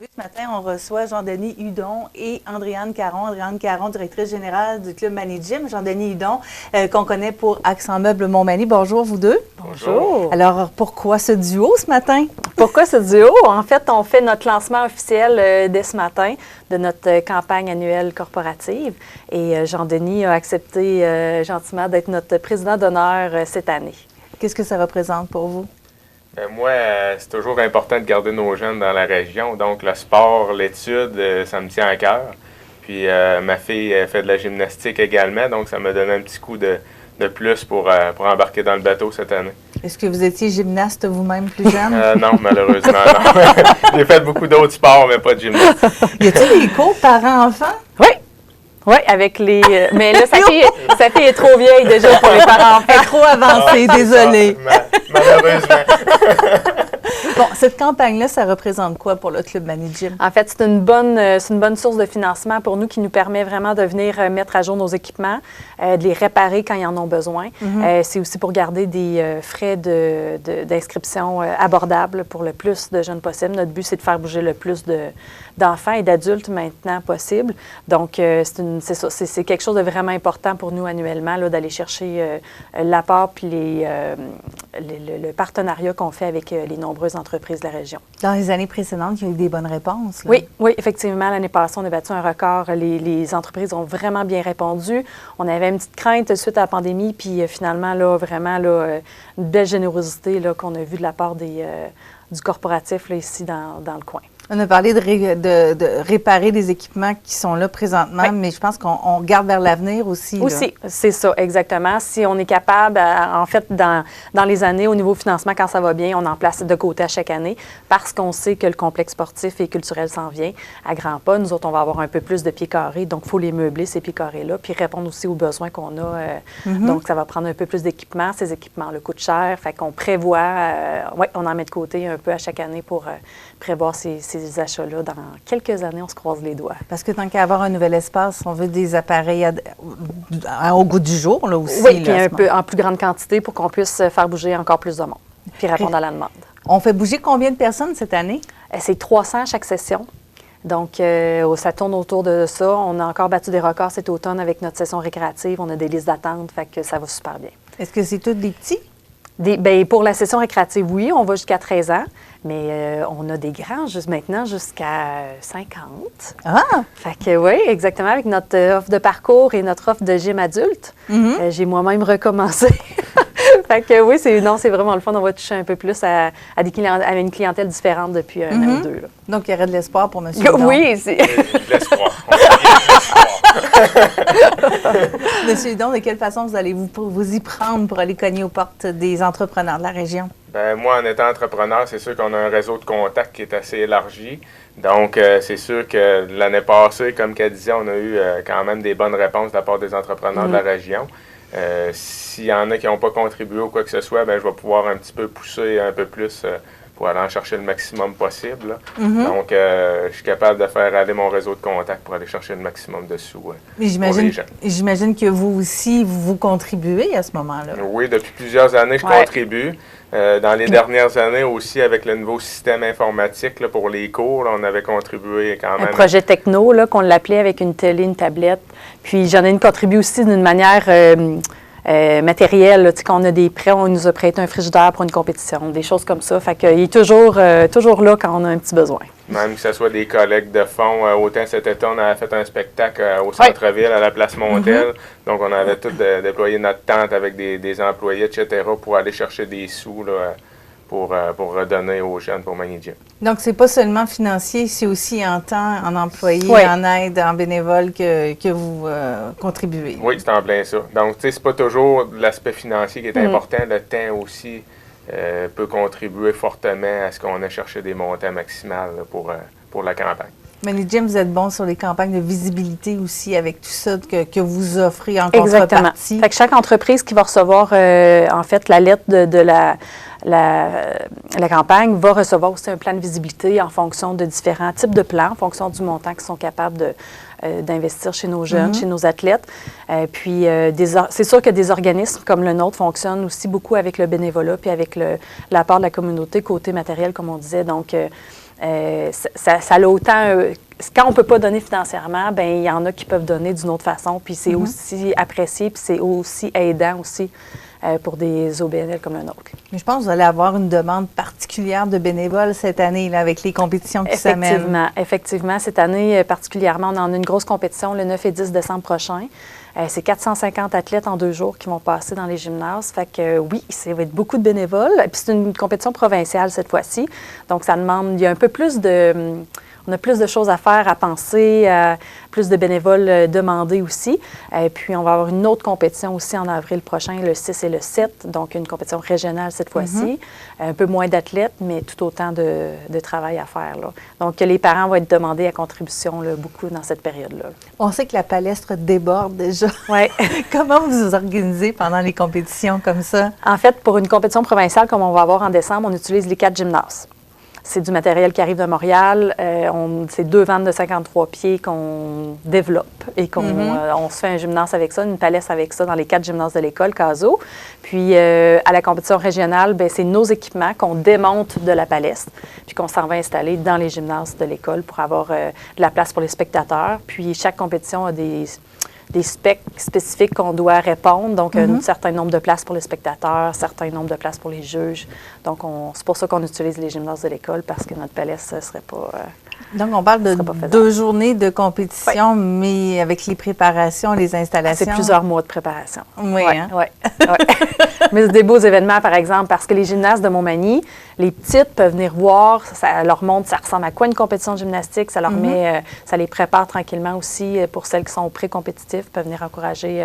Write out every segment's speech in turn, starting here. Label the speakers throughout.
Speaker 1: Ce matin, on reçoit Jean-Denis Hudon et Andréane Caron. Andréane Caron, directrice générale du Club Mani Gym. Jean-Denis Hudon, qu'on connaît pour Accent Meubles Montmagny. Bonjour, vous deux.
Speaker 2: Bonjour.
Speaker 1: Alors, pourquoi ce duo ce matin?
Speaker 2: Pourquoi ce duo? En fait, on fait notre lancement officiel dès ce matin de notre campagne annuelle corporative. Et Jean-Denis a accepté gentiment d'être notre président d'honneur cette année.
Speaker 1: Qu'est-ce que ça représente pour vous?
Speaker 3: Moi, c'est toujours important de garder nos jeunes dans la région. Donc, le sport, l'étude, ça me tient à cœur. Puis, ma fille fait de la gymnastique également. Donc, ça m'a donné un petit coup de plus pour embarquer dans le bateau cette année.
Speaker 1: Est-ce que vous étiez gymnaste vous-même plus jeune?
Speaker 3: Non, malheureusement, non. J'ai fait beaucoup d'autres sports, mais pas de gymnastique.
Speaker 1: Y a-t-il des cours parents-enfants?
Speaker 2: Oui. Oui, avec les... mais là, sa fille est trop vieille déjà pour les parents.
Speaker 1: Elle est trop avancée, désolée.
Speaker 3: Malheureusement.
Speaker 1: Bon, cette campagne-là, ça représente quoi pour le Club Mani Gym?
Speaker 2: En fait, c'est une bonne source de financement pour nous qui nous permet vraiment de venir mettre à jour nos équipements, de les réparer quand ils en ont besoin. C'est aussi pour garder des frais d'inscription abordables pour le plus de jeunes possible. Notre but, c'est de faire bouger le plus d'enfants et d'adultes maintenant possible. Donc, c'est quelque chose de vraiment important pour nous annuellement, d'aller chercher l'apport puis le partenariat qu'on fait avec les nombreuses entreprises de la région.
Speaker 1: Dans les années précédentes, il y a eu des bonnes réponses. Là.
Speaker 2: Oui, effectivement. L'année passée, on a battu un record. Les entreprises ont vraiment bien répondu. On avait une petite crainte suite à la pandémie, puis finalement, vraiment, une belle générosité qu'on a vue de la part du corporatif là, ici dans le coin.
Speaker 1: On a parlé de réparer des équipements qui sont là présentement, oui. Mais je pense qu'on regarde vers l'avenir aussi.
Speaker 2: Aussi, c'est ça, exactement. Si on est capable, en fait, dans les années, au niveau financement, quand ça va bien, on en place de côté à chaque année parce qu'on sait que le complexe sportif et culturel s'en vient à grands pas. Nous autres, on va avoir un peu plus de pieds carrés, donc il faut les meubler, ces pieds carrés-là, puis répondre aussi aux besoins qu'on a. Donc, ça va prendre un peu plus d'équipements. Ces équipements-là coûtent cher, fait qu'on prévoit, on en met de côté un peu à chaque année pour prévoir ces achats-là. Dans quelques années, on se croise les doigts.
Speaker 1: Parce que tant qu'à avoir un nouvel espace, on veut des appareils au goût du jour, là aussi.
Speaker 2: Oui, puis un peu en plus grande quantité pour qu'on puisse faire bouger encore plus de monde, puis répondre à la demande.
Speaker 1: On fait bouger combien de personnes cette année?
Speaker 2: C'est 300 à chaque session. Donc, ça tourne autour de ça. On a encore battu des records cet automne avec notre session récréative. On a des listes d'attente, fait que ça va super bien.
Speaker 1: Est-ce que c'est tous des petits?
Speaker 2: Pour la session récréative, oui, on va jusqu'à 13 ans, mais on a des grands maintenant jusqu'à 50.
Speaker 1: Ah!
Speaker 2: Fait que oui, exactement, avec notre offre de parcours et notre offre de gym adulte. J'ai moi-même recommencé. Fait que oui, c'est vraiment le fun. On va toucher un peu plus à une clientèle différente depuis un an ou deux. Là.
Speaker 1: Donc, il y aurait de l'espoir pour M. Hudon.
Speaker 2: Oui, c'est...
Speaker 3: De l'espoir.
Speaker 1: M. Hudon, de quelle façon vous allez vous y prendre pour aller cogner aux portes des entrepreneurs de la région?
Speaker 3: Bien, moi, en étant entrepreneur, c'est sûr qu'on a un réseau de contacts qui est assez élargi. Donc, c'est sûr que l'année passée, comme qu'elle disait, on a eu quand même des bonnes réponses de la part des entrepreneurs de la région. S'il y en a qui n'ont pas contribué ou quoi que ce soit, bien, je vais pouvoir un petit peu pousser un peu plus pour aller en chercher le maximum possible. Donc, je suis capable de faire aller mon réseau de contacts pour aller chercher le maximum de sous pour les gens.
Speaker 1: J'imagine que vous aussi, vous contribuez à ce moment-là.
Speaker 3: Oui, depuis plusieurs années, je contribue. Dans les dernières années aussi, avec le nouveau système informatique là, pour les cours, là, on avait contribué quand même.
Speaker 2: Un projet techno, là, qu'on l'appelait avec une télé, une tablette. Puis j'en ai contribué aussi d'une manière matérielle. Là, quand on a des prêts, on nous a prêté un frigidaire pour une compétition, des choses comme ça. Fait qu'il est toujours là quand on a un petit besoin.
Speaker 3: Même que ce soit des collectes de fonds. Autant cet été, on avait fait un spectacle au centre-ville, à la place Montel. Donc, on avait tout déployé notre tente avec des employés, etc., pour aller chercher des sous là, pour redonner aux jeunes pour Mani Gym.
Speaker 1: Donc, c'est pas seulement financier, c'est aussi en temps, en employé, en aide, en bénévole que vous contribuez.
Speaker 3: Oui, c'est en plein ça. Donc, tu sais, c'est pas toujours l'aspect financier qui est important. Le temps aussi peut contribuer fortement à ce qu'on ait cherché des montants maximales là, pour la campagne.
Speaker 1: Mani Gym, vous êtes bon sur les campagnes de visibilité aussi avec tout ça que vous offrez en
Speaker 2: Exactement.
Speaker 1: contrepartie.
Speaker 2: Fait que chaque entreprise qui va recevoir, en fait, la lettre de la campagne va recevoir aussi un plan de visibilité en fonction de différents types de plans, en fonction du montant qu'ils sont capables d'investir chez nos jeunes, chez nos athlètes. Puis, c'est sûr que des organismes comme le nôtre fonctionnent aussi beaucoup avec le bénévolat puis avec l'apport de la communauté côté matériel, comme on disait. Donc, ça a autant... quand on ne peut pas donner financièrement, bien, il y en a qui peuvent donner d'une autre façon, puis c'est aussi apprécié, puis c'est aussi aidant aussi pour des OBNL comme un autre.
Speaker 1: Mais je pense que vous allez avoir une demande particulière de bénévoles cette année, là, avec les compétitions qui s'amènent.
Speaker 2: Effectivement. Cette année, particulièrement, on en a une grosse compétition le 9 et 10 décembre prochain. C'est 450 athlètes en 2 jours qui vont passer dans les gymnases. Fait que oui, ça va être beaucoup de bénévoles. Puis c'est une compétition provinciale cette fois-ci. Donc, ça demande, il y a un peu plus de... On a plus de choses à faire, à penser, plus de bénévoles demandés aussi. Puis, on va avoir une autre compétition aussi en avril prochain, le 6 et le 7, donc une compétition régionale cette fois-ci. Un peu moins d'athlètes, mais tout autant de travail à faire, là. Donc, les parents vont être demandés à contribution là, beaucoup dans cette période-là.
Speaker 1: On sait que la palestre déborde déjà.
Speaker 2: Oui.
Speaker 1: Comment vous vous organisez pendant les compétitions comme ça?
Speaker 2: En fait, pour une compétition provinciale comme on va avoir en décembre, on utilise les 4 gymnases. C'est du matériel qui arrive de Montréal. C'est 2 vannes de 53 pieds qu'on développe et on se fait un gymnase avec ça, une palestre avec ça dans les 4 gymnases de l'école, CASO. Puis, à la compétition régionale, bien, c'est nos équipements qu'on démonte de la palestre puis qu'on s'en va installer dans les gymnases de l'école pour avoir de la place pour les spectateurs. Puis, chaque compétition a des specs spécifiques qu'on doit répondre. Donc, un certain nombre de places pour les spectateurs, un certain nombre de places pour les juges. Donc, c'est pour ça qu'on utilise les gymnases de l'école, parce que notre palestre ne serait pas...
Speaker 1: Donc, on parle de 2 journées de compétition, mais avec les préparations, les installations...
Speaker 2: C'est plusieurs mois de préparation.
Speaker 1: Oui,
Speaker 2: ouais,
Speaker 1: hein?
Speaker 2: Oui. Mais c'est des beaux événements, par exemple, parce que les gymnases de Montmagny, les petites peuvent venir voir, ça leur montre ça ressemble à quoi une compétition de gymnastique, ça leur met, ça les prépare tranquillement aussi pour celles qui sont pré-compétitives, peuvent venir encourager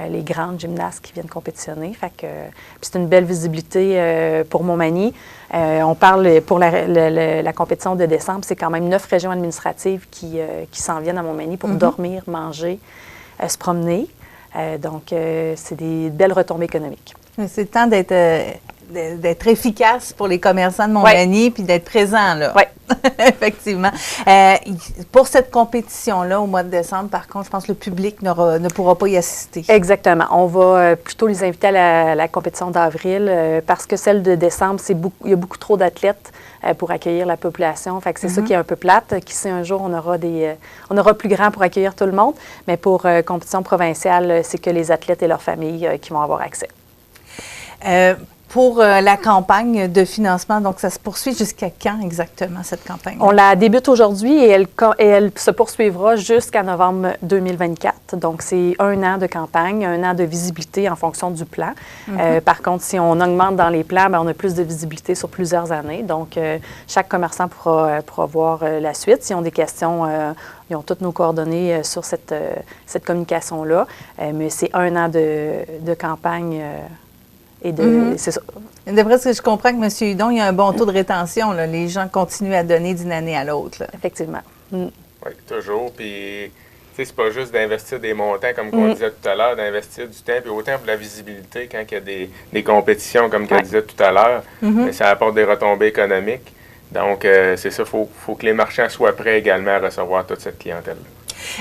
Speaker 2: les grandes gymnastes qui viennent compétitionner. Fait que, puis c'est une belle visibilité pour Montmagny. On parle pour la compétition de décembre, c'est quand même 9 régions administratives qui s'en viennent à Montmagny pour dormir, manger, se promener. Donc, c'est des belles retombées économiques.
Speaker 1: C'est le temps d'être efficace pour les commerçants de Montmagny puis d'être présent, là.
Speaker 2: Oui.
Speaker 1: Effectivement. Pour cette compétition-là, au mois de décembre, par contre, je pense que le public ne pourra pas y assister.
Speaker 2: Exactement. On va plutôt les inviter à la compétition d'avril parce que celle de décembre, il y a beaucoup trop d'athlètes pour accueillir la population. Fait que c'est ça qui est un peu plate. Qui sait, un jour, on aura plus grand pour accueillir tout le monde. Mais pour compétition provinciale, c'est que les athlètes et leurs familles qui vont avoir accès.
Speaker 1: Pour la campagne de financement, donc ça se poursuit jusqu'à quand exactement, cette campagne?
Speaker 2: On la débute aujourd'hui et elle se poursuivra jusqu'à novembre 2024. Donc, c'est 1 an de campagne, 1 an de visibilité en fonction du plan. Par contre, si on augmente dans les plans, bien, on a plus de visibilité sur plusieurs années. Donc, chaque commerçant pourra voir la suite. S'ils ont des questions, ils ont toutes nos coordonnées sur cette communication-là. Mais c'est 1 an de campagne. C'est ça.
Speaker 1: D'après ce que je comprends que M. Hudon, il y a un bon taux de rétention, là. Les gens continuent à donner d'une année à l'autre, là.
Speaker 2: Effectivement.
Speaker 3: Oui, toujours. Puis, c'est pas juste d'investir des montants, comme on disait tout à l'heure, d'investir du temps, puis autant pour la visibilité quand il y a des compétitions, comme on disait tout à l'heure, mais ça apporte des retombées économiques. Donc, c'est ça, il faut que les marchands soient prêts également à recevoir toute cette clientèle-là.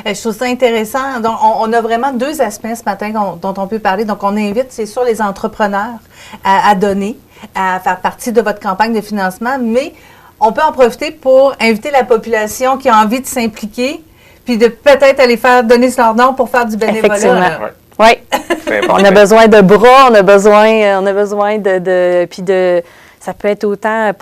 Speaker 1: Je trouve ça intéressant. Donc, on a vraiment 2 aspects ce matin dont on peut parler. Donc, on invite, c'est sûr, les entrepreneurs à donner, à faire partie de votre campagne de financement, mais on peut en profiter pour inviter la population qui a envie de s'impliquer, puis de peut-être aller donner leur nom pour faire du bénévolat.
Speaker 2: Effectivement. Oui. On a besoin de bras, on a besoin de ça peut être autant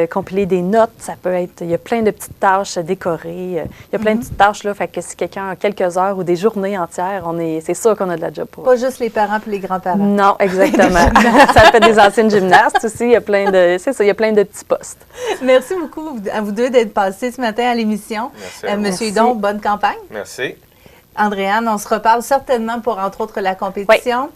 Speaker 2: compiler des notes, ça peut être, il y a plein de petites tâches décorées, il y a plein de petites tâches là, fait que si quelqu'un a quelques heures ou des journées entières, c'est sûr qu'on a de la job pour.
Speaker 1: Pas juste les parents puis les grands-parents.
Speaker 2: Non, exactement. Ça fait des anciennes gymnastes aussi, il y a plein de petits postes.
Speaker 1: Merci beaucoup à vous deux d'être passés ce matin à l'émission.
Speaker 3: Merci.
Speaker 1: Monsieur Hudon, bonne campagne.
Speaker 3: Merci.
Speaker 1: Andréane, on se reparle certainement pour, entre autres, la compétition.
Speaker 2: Oui.